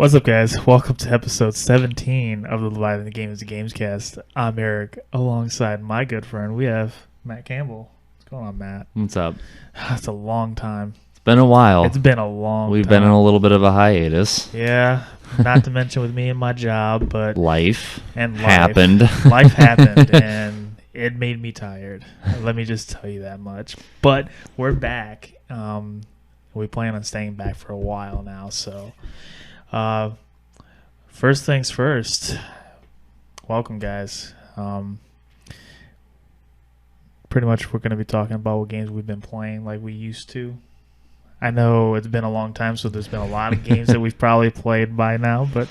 What's up, guys? Welcome to episode 17 of the Leviathan Gamescast. I'm Eric, alongside my good friend. We have Matt Campbell. What's going on, Matt? What's up? It's a long time. It's been a while. It's been a long We've time. been in a little bit of a hiatus. Yeah, not to mention with me and my job, but Life happened. happened. Life happened, and it made me tired. Let me just tell you that much. But we're back. We plan on staying back for a while now, so... first things first, welcome, guys. Pretty much we're going to be talking about what games we've been playing like we used to. I know it's been a long time, so there's been a lot of games that we've probably played by now, but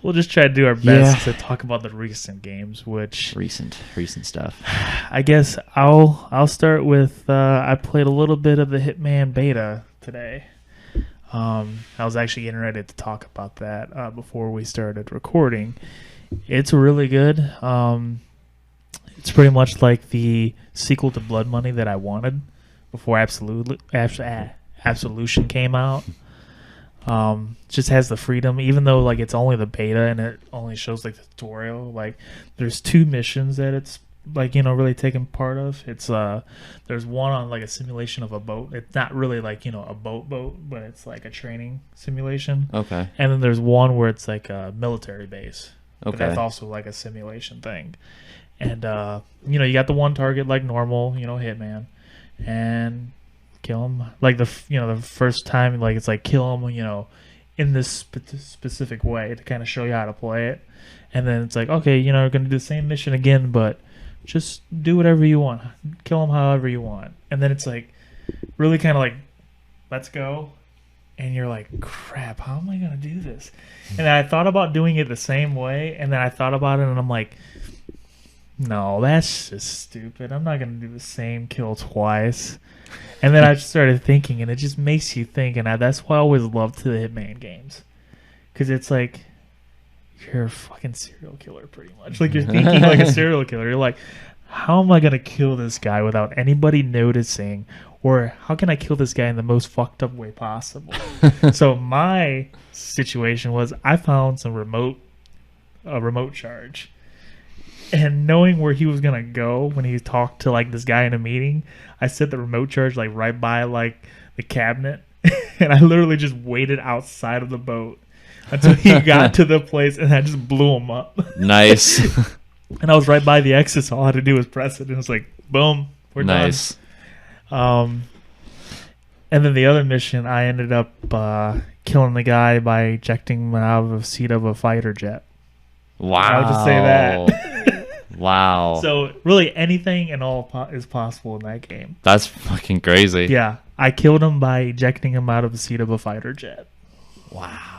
we'll just try to do our best to talk about the recent games, which... Recent stuff. I guess I'll start with, I played a little bit of the Hitman beta today. I was actually getting ready to talk about that before we started recording. It's really good. It's pretty much like the sequel to Blood Money that I wanted before Absolution came out. Just has the freedom, even though like it's only the beta and it only shows like the tutorial. Like there's 2 missions that it's like, you know, really taking part of. It's there's one on like a simulation of a boat. It's not really like, you know, a boat, but it's like a training simulation. Okay. And then there's one where it's like a military base. Okay. But that's also like a simulation thing. And you know, you got the one target like normal, you know, Hitman, and kill him like the first time, like it's like kill him, you know, in this specific way to kind of show you how to play it. And then it's like, okay, you know, we're gonna do the same mission again, but just do whatever you want. Kill him however you want. And then it's like really kind of like, let's go. And you're like, crap, how am I going to do this? And I thought about doing it the same way. And then I thought about it and I'm like, no, that's just stupid. I'm not going to do the same kill twice. And then I just started thinking, and it just makes you think. And that's why I always loved the Hitman games. Because it's like, you're a fucking serial killer pretty much. Like you're thinking like a serial killer. You're like, how am I going to kill this guy without anybody noticing? Or how can I kill this guy in the most fucked up way possible? So my situation was I found a remote charge. And knowing where he was going to go when he talked to like this guy in a meeting, I set the remote charge like right by like the cabinet. And I literally just waited outside of the boat until he got to the place, and I just blew him up. Nice. And I was right by the exit, so all I had to do was press it, and it was like, boom, we're nice. done. And then the other mission, I ended up killing the guy by ejecting him out of the seat of a fighter jet. Wow. I'll just say that. Wow. So really anything and all is possible in that game. That's fucking crazy. Yeah. I killed him by ejecting him out of the seat of a fighter jet. Wow.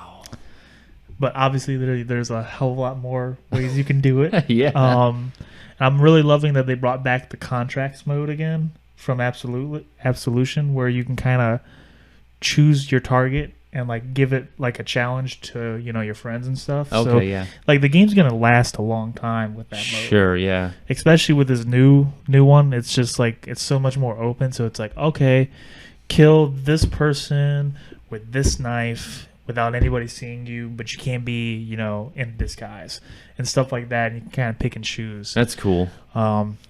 But obviously there's a hell of a lot more ways you can do it. Yeah. I'm really loving that they brought back the contracts mode again from Absolution, where you can kind of choose your target and like give it like a challenge to, you know, your friends and stuff. Okay, so, yeah. Like the game's gonna last a long time with that mode. Sure, yeah. Especially with this new one, it's just like it's so much more open. So it's like, okay, kill this person with this knife without anybody seeing you, but you can't be, you know, in disguise and stuff like that. And you can kind of pick and choose. That's cool.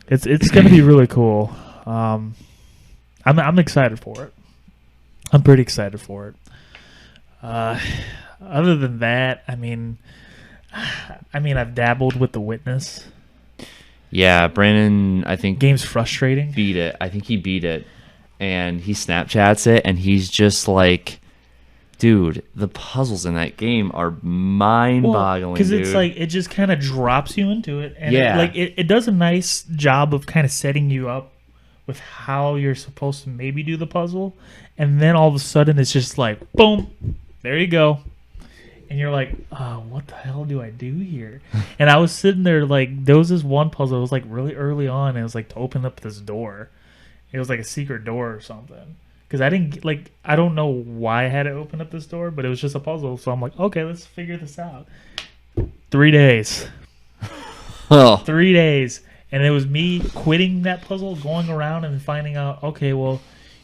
It's going to be really cool. I'm excited for it. I'm pretty excited for it. Other than that, I mean, I've dabbled with The Witness. Yeah, Brandon, I think game's frustrating. Beat it. I think he beat it, and he Snapchats it, and he's just like, dude, the puzzles in that game are mind-boggling, because it's like it just kind of drops you into it, and yeah, it does a nice job of kind of setting you up with how you're supposed to maybe do the puzzle, and then all of a sudden it's just like boom, there you go, and you're like, oh, what the hell do I do here? And I was sitting there like there was this one puzzle. It was like really early on, and it was like to open up this door. It was like a secret door or something. Because I don't know why I had to open up this door, but it was just a puzzle. So I'm like, okay, let's figure this out. 3 days. Oh. 3 days. And it was me quitting that puzzle, going around and finding out, okay, well,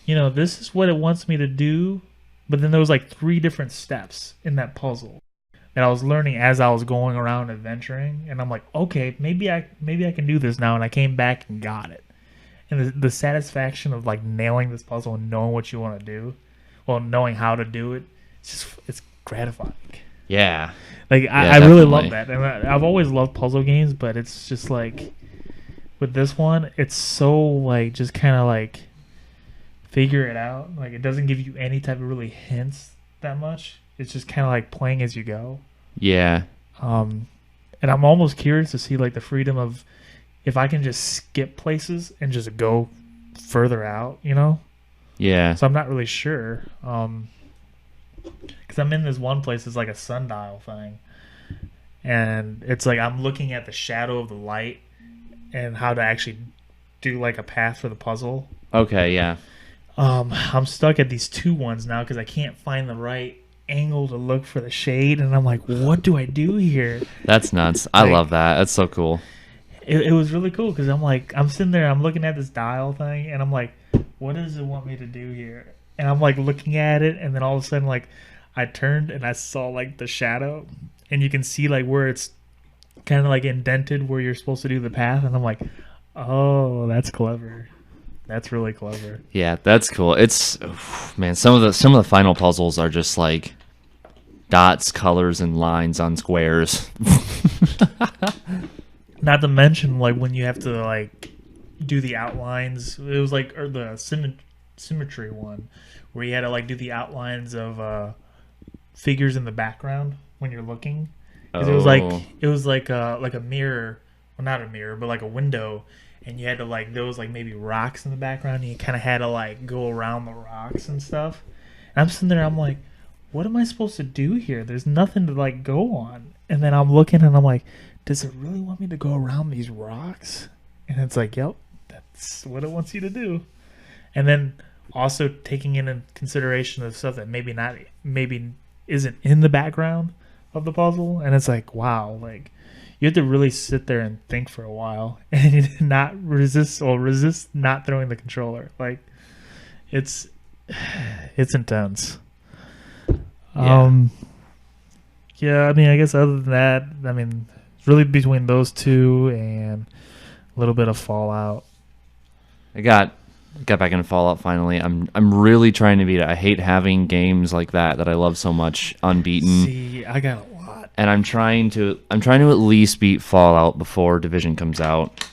you know, this is what it wants me to do. But then there was like 3 different steps in that puzzle. that I was learning as I was going around adventuring, and I'm like, okay, maybe I can do this now, and I came back and got it. And the satisfaction of like nailing this puzzle and knowing what you want to do, well, knowing how to do it, it's gratifying. Yeah. Like Yeah, I really love definitely. that, and I've always loved puzzle games, but it's just like with this one, it's so like just kind of like figure it out. Like it doesn't give you any type of really hints that much. It's just kind of like playing as you go. Yeah. Um, and I'm almost curious to see like the freedom of if I can just skip places and just go further out, you know? Yeah. So I'm not really sure. Because I'm in this one place, it's like a sundial thing. And it's like I'm looking at the shadow of the light and how to actually do like a path for the puzzle. Okay, yeah. I'm stuck at these two ones now because I can't find the right angle to look for the shade. And I'm like, what do I do here? That's nuts. I Like, love that. That's so cool. it was really cool because I'm like, I'm sitting there, I'm looking at this dial thing, and I'm like, what does it want me to do here? And I'm like looking at it, and then all of a sudden, like, I turned and I saw like the shadow, and you can see like where it's kind of like indented where you're supposed to do the path, and I'm like, oh, that's clever. That's really clever. Yeah, that's cool. It's man, some of the final puzzles are just like dots, colors, and lines on squares. Not to mention like when you have to like do the outlines. It was like or the symmetry one where you had to like do the outlines of figures in the background when you're looking. Because Oh, it was like a mirror, well not a mirror, but like a window, and you had to like there was like maybe rocks in the background, and you kind of had to like go around the rocks and stuff. And I'm sitting there, I'm like, what am I supposed to do here? There's nothing to like go on. And then I'm looking, and I'm like, does it really want me to go around these rocks? And it's like, yep, that's what it wants you to do. And then also taking in consideration of stuff that maybe isn't in the background of the puzzle, and it's like, wow, like you have to really sit there and think for a while and not resist not throwing the controller. Like it's intense. yeah. Yeah, I mean, I guess other than that, I mean, it's really between those two and a little bit of Fallout. I got back into Fallout finally. I'm really trying to beat it. I hate having games like that I love so much unbeaten. See, I got a lot. And I'm trying to at least beat Fallout before Division comes out,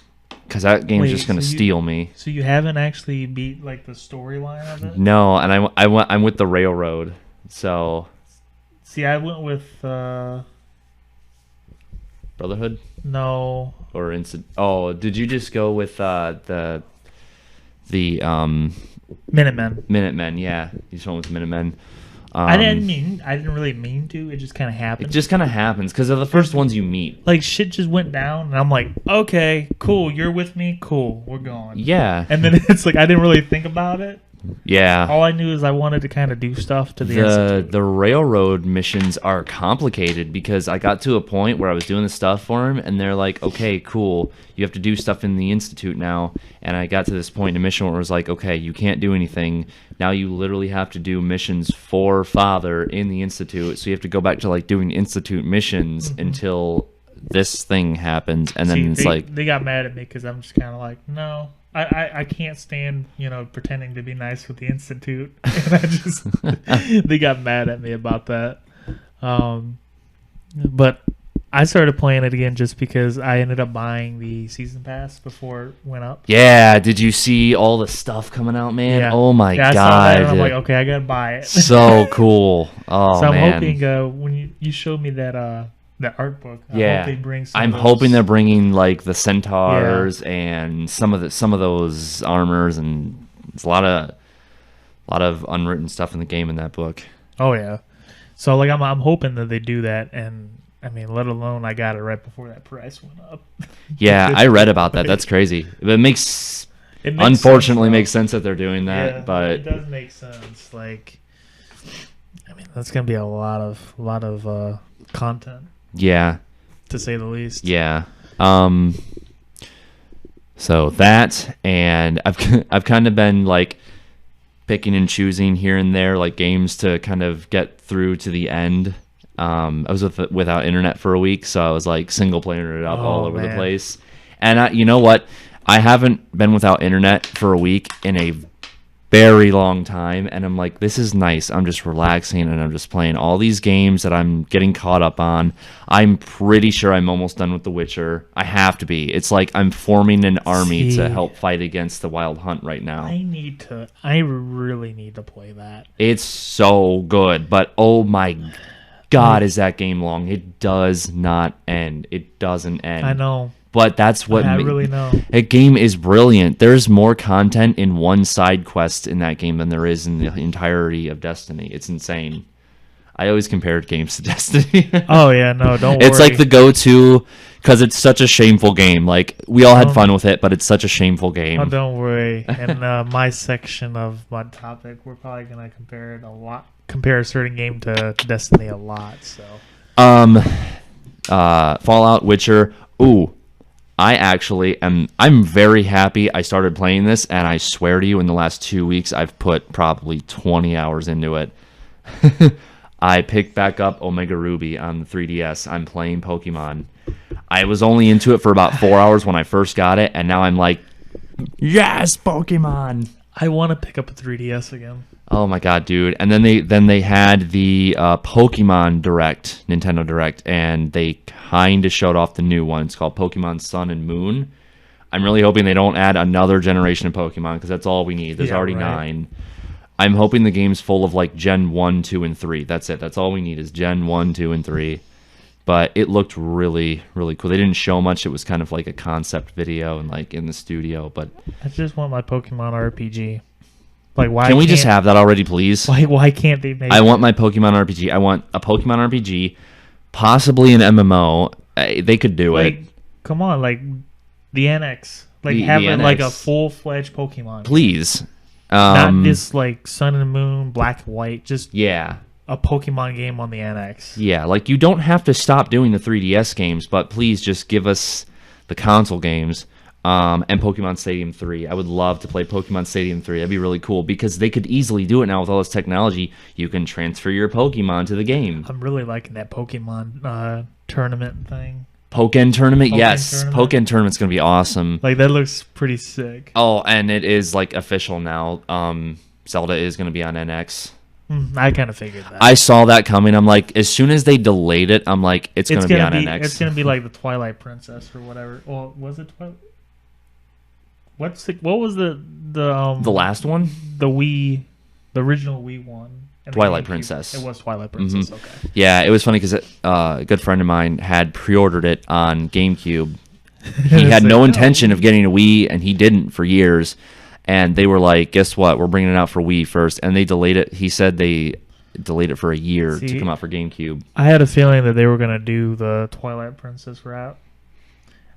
because that game's Wait, just gonna so you- steal me. So you haven't actually beat like the storyline of it? No, and I'm with the Railroad. So See, I went with Brotherhood no. or Oh, did you just go with the Minutemen. Minutemen? Yeah, you just went with Minutemen. I didn't really mean to. It just kind of It happened. just kind of happens because they're the first ones you meet. Like shit just went down, and I'm like, okay, cool, you're with me, cool, we're going. Yeah, And then it's like I didn't really think about it. yeah. All I knew is I wanted to kind of do stuff to the institute. The Railroad missions are complicated because I got to a point where I was doing the stuff for him, and they're like, okay, cool, you have to do stuff in the Institute now. And I got to this point in a mission where it was like, okay, you can't do anything. Now you literally have to do missions for Father in the Institute. So you have to go back to like doing Institute missions until this thing happens. And then See, it's they got mad at me because I'm just kind of like, no, I can't stand, pretending to be nice with the Institute. And I just, they got mad at me about that. But I started playing it again just because I ended up buying the season pass before it went up. yeah, did you see all the stuff coming out, man? Yeah. Oh my Yeah, I god. saw that and I'm like, okay, I gotta buy it. So cool. Oh So I'm man. hoping when you showed me that art book, I Yeah. hope they bring some I'm of those- hoping they're bringing like the centaurs and some of those armors, and it's a lot of unwritten stuff in the game in that book. Oh yeah. So like I'm hoping that they do that, and I mean, let alone I got it right before that price went up. Yeah, I read about that. That's crazy. It makes It makes unfortunately sense, makes sense that they're doing though. that, Yeah, but it does make sense. Like, I mean, that's gonna be a lot of content, yeah. to say the least. Yeah. So that, and I've kind of been like picking and choosing here and there like games to kind of get through to the end. I was without internet for a week, so I was like single playing it up all over the man. place. And you know what? I haven't been without internet for a week in a very long time, and I'm like, this is nice. I'm just relaxing, and I'm just playing all these games that I'm getting caught up on. I'm pretty sure I'm almost done with The Witcher. I have to be. It's like I'm forming an army to help fight against the Wild Hunt right now. I really need to play that. It's so good, but oh my God, is that game long? It does not end. It doesn't end. I know. But that's what I really know. That game is brilliant. There's more content in one side quest in that game than there is in the entirety of Destiny. It's insane. I always compared games to Destiny. Oh yeah, no, don't worry. It's like the go-to because it's such a shameful game. Like we all had fun with it, but it's such a shameful game. Oh, don't worry. In my section of my topic, we're probably gonna compare a certain game to Destiny a lot. So, Fallout, Witcher. Ooh. I'm very happy I started playing this, and I swear to you, in the last 2 weeks, I've put probably 20 hours into it. I picked back up Omega Ruby on the 3DS. I'm playing Pokemon. I was only into it for about 4 hours when I first got it, and now I'm like, yes, Pokemon! I want to pick up a 3DS again. Oh my god, dude! And then they had the Pokemon Direct, Nintendo Direct, and they kind of showed off the new one. It's called Pokemon Sun and Moon. I'm really hoping they don't add another generation of Pokemon because that's all we need. There's already 9. I'm hoping the game's full of like Gen 1, 2, and 3. That's it. That's all we need is Gen 1, 2, and 3. But it looked really, really cool. They didn't show much. It was kind of like a concept video and like in the studio. But I just want my Pokemon RPG. Like, why can we just have that already, please? Why can't they make I want my Pokemon RPG. I want a Pokemon RPG, possibly an MMO. They could do it. Come on, like the NX. Like having like a full-fledged Pokemon. Please. Not this like Sun and Moon, Black and White. Just a Pokemon game on the NX. Yeah, like you don't have to stop doing the 3DS games, but please just give us the console games. And Pokemon Stadium 3. I would love to play Pokemon Stadium 3. That'd be really cool because they could easily do it now with all this technology. You can transfer your Pokemon to the game. I'm really liking that Pokemon tournament thing. Pokken Tournament? Yes. Pokken Tournament's going to be awesome. Like, that looks pretty sick. Oh, and it is, like, official now. Zelda is going to be on NX. I kind of figured that. I saw that coming. I'm like, as soon as they delayed it, I'm like, it's going to be on NX. It's going to be like the Twilight Princess or whatever. Well, was it Twilight? What was the last one? The original Wii one. Twilight Princess. It was Twilight Princess. Okay. Yeah, it was funny because a good friend of mine had pre-ordered it on GameCube. He had no intention of getting a Wii, and he didn't for years. And they were like, "Guess what? We're bringing it out for Wii first." And they delayed it. He said they delayed it for a year to come out for GameCube. I had a feeling that they were gonna do the Twilight Princess route.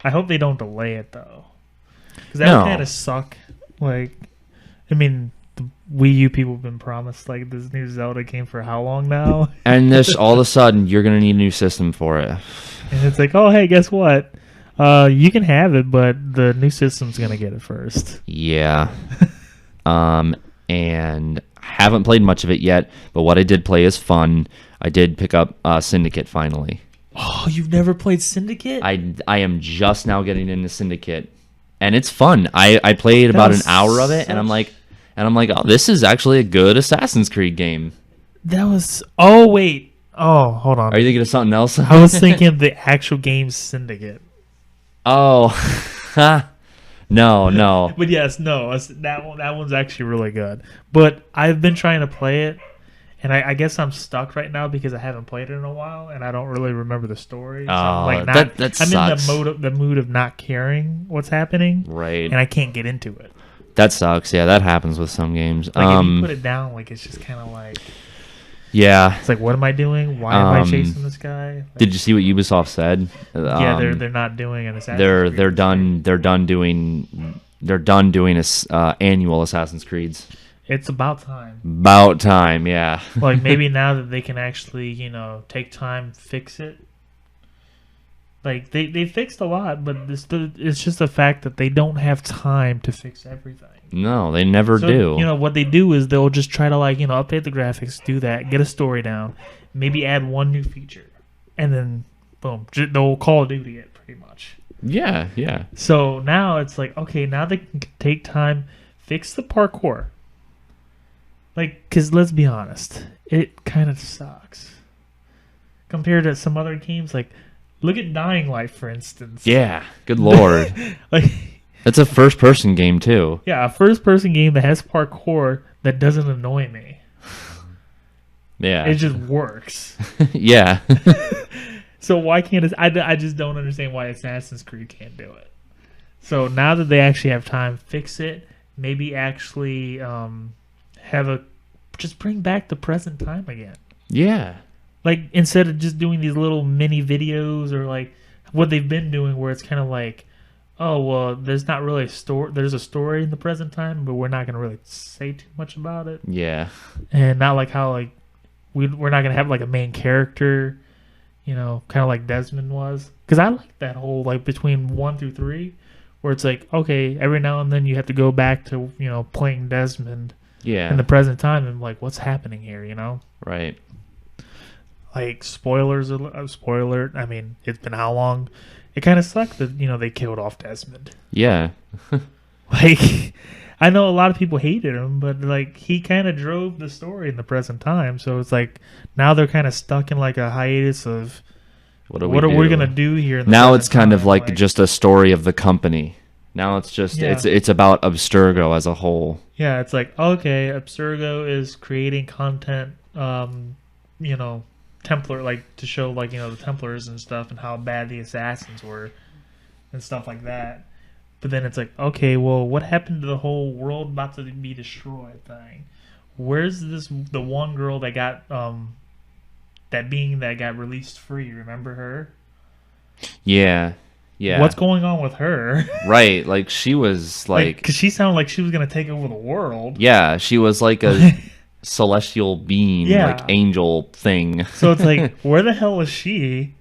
I hope they don't delay it though. Because that would kind of suck. Like, I mean, the Wii U people have been promised like this new Zelda game for how long now? And this, all of a sudden, you're gonna need a new system for it. And it's like, oh hey, guess what? You can have it, but the new system's gonna get it first. Yeah. And I haven't played much of it yet, but what I did play is fun. I did pick up Syndicate finally. Oh, you've never played Syndicate? I am just now getting into Syndicate. And it's fun. I played about an hour of it, and I'm like, oh, this is actually a good Assassin's Creed game. Oh wait. Oh, hold on. Are you thinking of something else? I was thinking of the actual game Syndicate. Oh, no. But yes, no. That one's actually really good. But I've been trying to play it, and I guess I'm stuck right now because I haven't played it in a while, and I don't really remember the story. So I'm in the mood of not caring what's happening, right? And I can't get into it. That sucks. Yeah, that happens with some games. Like if you put it down, like it's just kind of like, yeah, it's like, what am I doing? Why am I chasing this guy? Like, did you see what Ubisoft said? Yeah, they're not doing an Assassin's Creed. They're done doing annual Assassin's Creeds. It's about time. About time, yeah. Like maybe now that they can actually, take time, fix it. Like they fixed a lot, but it's just the fact that they don't have time to fix everything. No, they never do. What they do is they'll just try to update the graphics, do that, get a story down, maybe add one new feature, and then boom, they'll Call of Duty it pretty much. Yeah, yeah. So now it's like, okay, now they can take time, fix the parkour. Like, because let's be honest, it kind of sucks compared to some other games. Like, look at Dying Light, for instance. Yeah, good lord. Like, It's a first-person game, too. yeah, a first-person game that has parkour that doesn't annoy me. Yeah. It just works. Yeah. So why can't it? I just don't understand why Assassin's Creed can't do it. So now that they actually have time, fix it. Maybe actually just bring back the present time again. Yeah. Like, instead of just doing these little mini videos or like what they've been doing, where it's kind of like, oh well, there's not really a story. There's a story in the present time, but we're not gonna really say too much about it. Yeah. And not like how like we're not gonna have like a main character. Kind of like Desmond was. Because I like that whole, like, between 1 through 3, where it's like, okay, every now and then you have to go back to, playing Desmond Yeah. in the present time and, like, what's happening here, Right. Like, spoiler, I mean, it's been how long? It kind of sucked that, they killed off Desmond. Yeah. Like, I know a lot of people hated him, but, like, he kind of drove the story in the present time. So it's like, now they're kind of stuck in, like, a hiatus of what are we going to do here? In the now present it's kind of time? like just a story of the company. Now it's just, it's about Abstergo as a whole. Yeah, it's like, okay, Abstergo is creating content, Templar, like, to show, like, the Templars and stuff and how bad the Assassins were and stuff like that. But then it's like, okay, well, what happened to the whole world about to be destroyed thing? Where's the one girl that got that being that got released free? Remember her? Yeah, yeah. What's going on with her? Right, like she was like, because she sounded like she was gonna take over the world. Yeah, she was like a celestial being, like angel thing. So it's like, where the hell is she?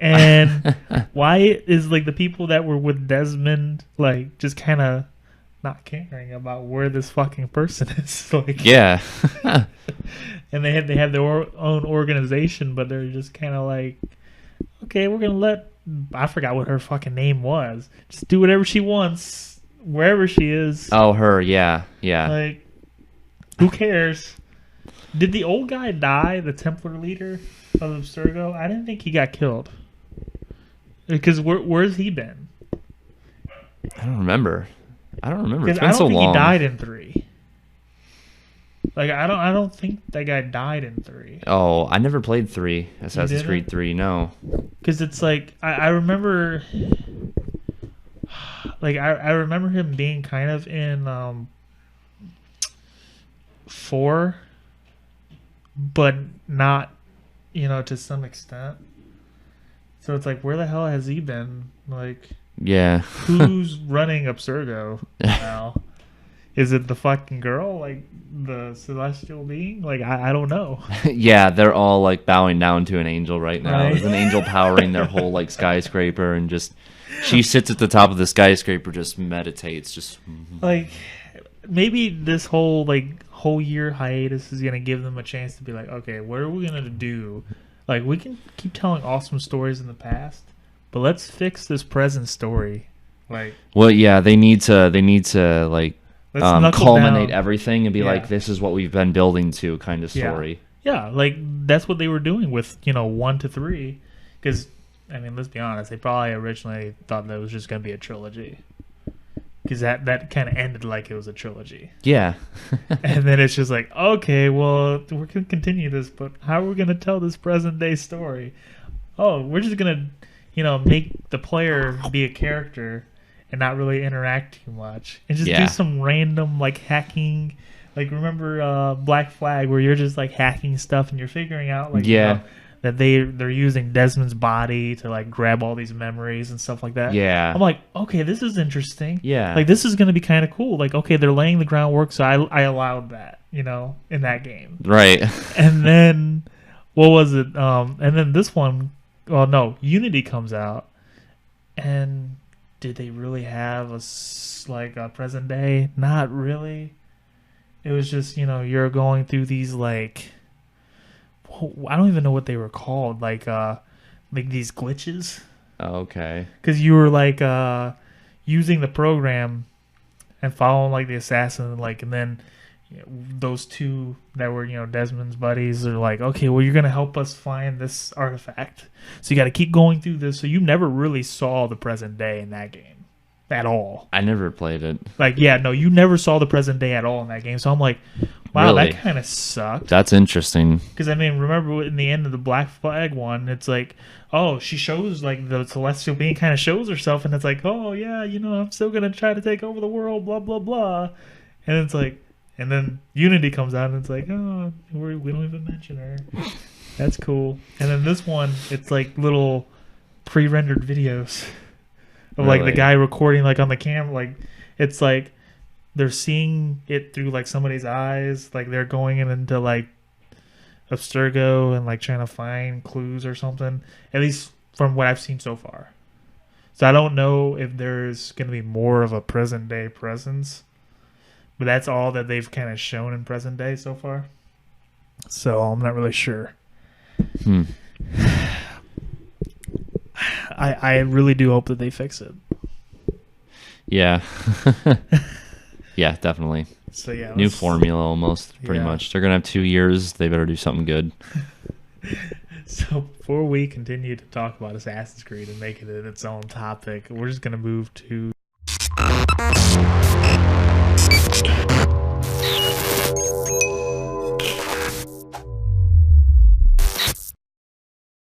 And why is, like, the people that were with Desmond, like, just kind of not caring about where this fucking person is? Like, yeah. And they have their own organization, but they're just kind of like, okay, we're gonna let, I forgot what her fucking name was. Just do whatever she wants, wherever she is. Oh, her, yeah, yeah. Like, who cares? Did the old guy die, the Templar leader of Abstergo? I didn't think he got killed. Because where's he been? I don't remember. It's been I don't so think long. he died in 3. Like, I don't think that guy died in 3. Oh, I never played 3. Assassin's Creed 3, no. Because it's like, I remember, like, I remember him being kind of in 4, but not, to some extent. So it's like, where the hell has he been? Like, yeah. Who's running Abstergo now? Is it the fucking girl, like the celestial being? Like, I don't know. Yeah, they're all like bowing down to an angel right now. Right. There's an angel powering their whole like skyscraper, and just she sits at the top of the skyscraper, just meditates, just like maybe this whole year hiatus is gonna give them a chance to be like, okay, what are we gonna do? Like, we can keep telling awesome stories in the past, but let's fix this present story. Like, well, yeah, they need to like culminate down. everything and be like, this is what we've been building to, kind of story. Yeah, like that's what they were doing with 1 to 3, because I mean, let's be honest, they probably originally thought that it was just gonna be a trilogy, because that kind of ended like it was a trilogy. Yeah. And then it's just like, okay, well, we're going to continue this, but how are we going to tell this present day story? Oh, we're just going to, make the player be a character and not really interact too much. And just do some random, like, hacking. Like, remember Black Flag, where you're just, like, hacking stuff and you're figuring out, like, that they're using Desmond's body to, like, grab all these memories and stuff like that. Yeah. I'm like, okay, this is interesting. Yeah. Like, this is going to be kind of cool. Like, okay, they're laying the groundwork, so I allowed that, in that game. Right. And then, what was it? And then this one, well, no, Unity comes out. And did they really have a present day? Not really. It was just, you're going through these, like, I don't even know what they were called. Like these glitches. Okay. Because you were like using the program and following like the assassin, like, and then those two that were Desmond's buddies are like, okay, well, you're gonna help us find this artifact, so you got to keep going through this. So you never really saw the present day in that game at all. I never played it. Like, yeah, no, you never saw the present day at all in that game. So I'm like, wow, Really? that kind of sucked. That's interesting. Because I mean, remember in the end of the Black Flag one, it's like, oh, she shows like the celestial being kind of shows herself, and it's like, oh yeah, I'm still gonna try to take over the world, blah blah blah, and it's like, and then Unity comes out, and it's like, oh, we don't even mention her. That's cool. And then this one, it's like little pre-rendered videos of like the Really? guy recording like on the camera, like it's like they're seeing it through like somebody's eyes, like they're going into like Abstergo and like trying to find clues or something, at least from what I've seen so far. So I don't know if there's going to be more of a present day presence, but that's all that they've kind of shown in present day so far. So I'm not really sure. I really do hope that they fix it. Yeah. Yeah, definitely. So yeah, New formula almost, pretty Yeah. much. They're going to have 2 years. They better do something good. So before we continue to talk about Assassin's Creed and make it its own topic, we're just going to move to